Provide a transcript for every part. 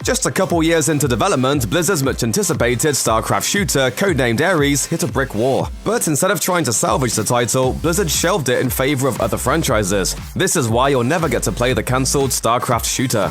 Just a couple years into development, Blizzard's much-anticipated StarCraft shooter, codenamed Ares, hit a brick wall. But instead of trying to salvage the title, Blizzard shelved it in favor of other franchises. This is why you'll never get to play the cancelled StarCraft shooter.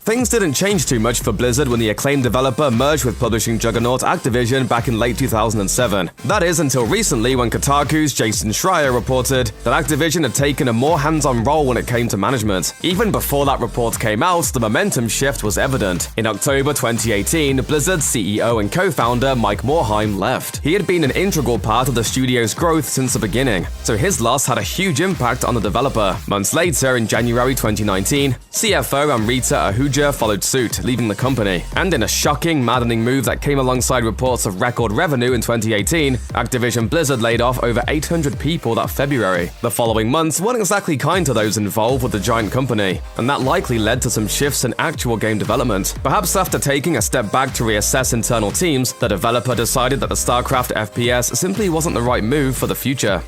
Things didn't change too much for Blizzard when the acclaimed developer merged with publishing juggernaut Activision back in late 2007. That is until recently when Kotaku's Jason Schreier reported that Activision had taken a more hands-on role when it came to management. Even before that report came out, the momentum shift was evident. In October 2018, Blizzard's CEO and co-founder Mike Morhaime left. He had been an integral part of the studio's growth since the beginning, so his loss had a huge impact on the developer. Months later, in January 2019, CFO Amrita Ahuja followed suit, leaving the company. And in a shocking, maddening move that came alongside reports of record revenue in 2018, Activision Blizzard laid off over 800 people that February. The following months weren't exactly kind to those involved with the giant company, and that likely led to some shifts in actual game development. Perhaps after taking a step back to reassess internal teams, the developer decided that the StarCraft FPS simply wasn't the right move for the future.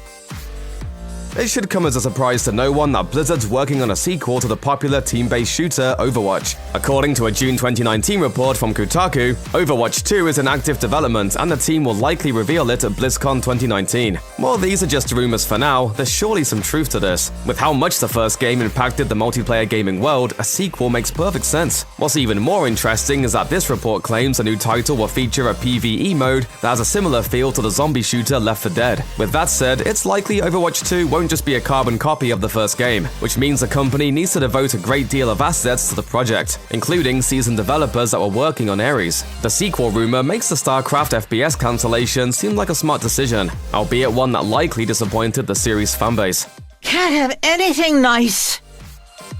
It should come as a surprise to no one that Blizzard's working on a sequel to the popular team-based shooter Overwatch. According to a June 2019 report from Kotaku, Overwatch 2 is in active development and the team will likely reveal it at BlizzCon 2019. While these are just rumors for now, there's surely some truth to this. With how much the first game impacted the multiplayer gaming world, a sequel makes perfect sense. What's even more interesting is that this report claims a new title will feature a PvE mode that has a similar feel to the zombie shooter Left 4 Dead. With that said, it's likely Overwatch 2 won't just be a carbon copy of the first game, which means the company needs to devote a great deal of assets to the project, including seasoned developers that were working on Ares. The sequel rumor makes the StarCraft FPS cancellation seem like a smart decision, albeit one that likely disappointed the series' fanbase. Can't have anything nice.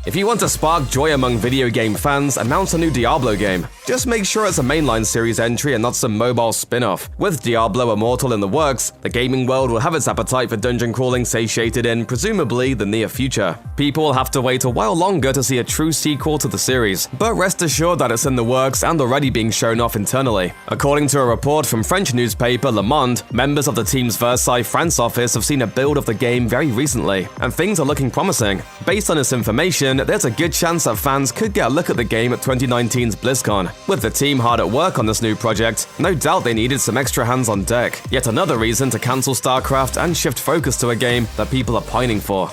If you want to spark joy among video game fans, announce a new Diablo game. Just make sure it's a mainline series entry and not some mobile spin-off. With Diablo Immortal in the works, the gaming world will have its appetite for dungeon crawling satiated in, presumably, the near future. People will have to wait a while longer to see a true sequel to the series, but rest assured that it's in the works and already being shown off internally. According to a report from French newspaper Le Monde, members of the team's Versailles, France office have seen a build of the game very recently, and things are looking promising. Based on this information, there's a good chance that fans could get a look at the game at 2019's BlizzCon. With the team hard at work on this new project, no doubt they needed some extra hands on deck. Yet another reason to cancel StarCraft and shift focus to a game that people are pining for.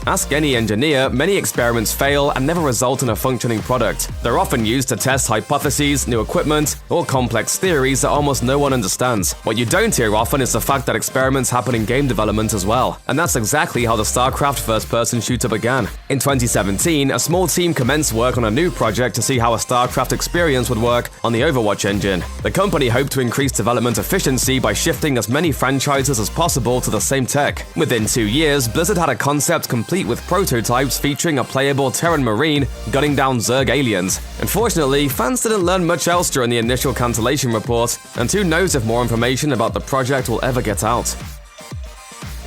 Ask any engineer, many experiments fail and never result in a functioning product. They're often used to test hypotheses, new equipment, or complex theories that almost no one understands. What you don't hear often is the fact that experiments happen in game development as well, and that's exactly how the StarCraft first-person shooter began. In 2017, a small team commenced work on a new project to see how a StarCraft experience would work on the Overwatch engine. The company hoped to increase development efficiency by shifting as many franchises as possible to the same tech. Within 2 years, Blizzard had a concept complete with prototypes featuring a playable Terran Marine gunning down Zerg aliens. Unfortunately, fans didn't learn much else during the initial cancellation report, and who knows if more information about the project will ever get out.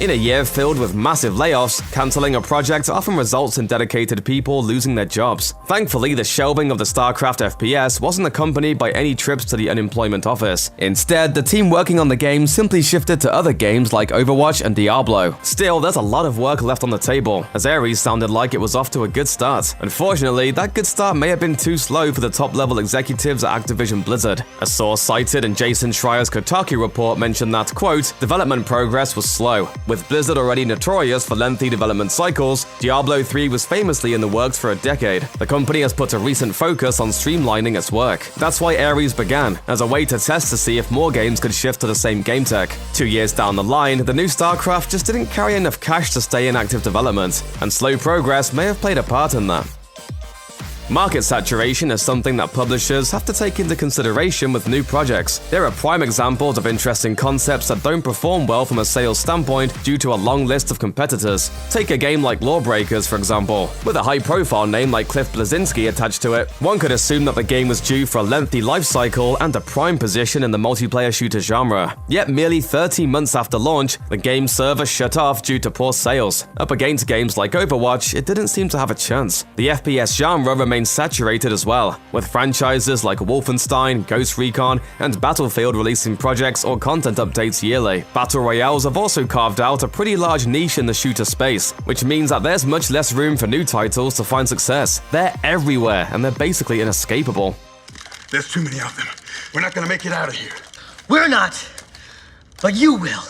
In a year filled with massive layoffs, cancelling a project often results in dedicated people losing their jobs. Thankfully, the shelving of the StarCraft FPS wasn't accompanied by any trips to the unemployment office. Instead, the team working on the game simply shifted to other games like Overwatch and Diablo. Still, there's a lot of work left on the table, as Ares sounded like it was off to a good start. Unfortunately, that good start may have been too slow for the top-level executives at Activision Blizzard. A source cited in Jason Schreier's Kotaku report mentioned that, quote, development progress was slow. With Blizzard already notorious for lengthy development cycles, Diablo 3 was famously in the works for a decade. The company has put a recent focus on streamlining its work. That's why Ares began, as a way to test to see if more games could shift to the same game tech. 2 years down the line, the new StarCraft just didn't carry enough cash to stay in active development, and slow progress may have played a part in that. Market saturation is something that publishers have to take into consideration with new projects. There are prime examples of interesting concepts that don't perform well from a sales standpoint due to a long list of competitors. Take a game like Lawbreakers, for example. With a high-profile name like Cliff Bleszinski attached to it, one could assume that the game was due for a lengthy life cycle and a prime position in the multiplayer shooter genre. Yet merely 13 months after launch, the game's server shut off due to poor sales. Up against games like Overwatch, it didn't seem to have a chance. The FPS genre remained remains saturated as well, with franchises like Wolfenstein, Ghost Recon, and Battlefield releasing projects or content updates yearly. Battle Royales have also carved out a pretty large niche in the shooter space, which means that there's much less room for new titles to find success. They're everywhere, and they're basically inescapable. There's too many of them. We're not gonna make it out of here. We're not, but you will.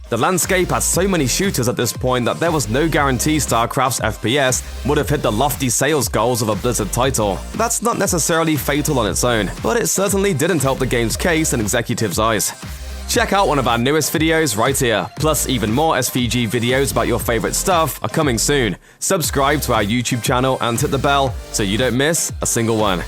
The landscape had so many shooters at this point that there was no guarantee StarCraft's FPS would have hit the lofty sales goals of a Blizzard title. That's not necessarily fatal on its own, but it certainly didn't help the game's case in executives' eyes. Check out one of our newest videos right here, plus even more SVG videos about your favorite stuff are coming soon. Subscribe to our YouTube channel and hit the bell so you don't miss a single one.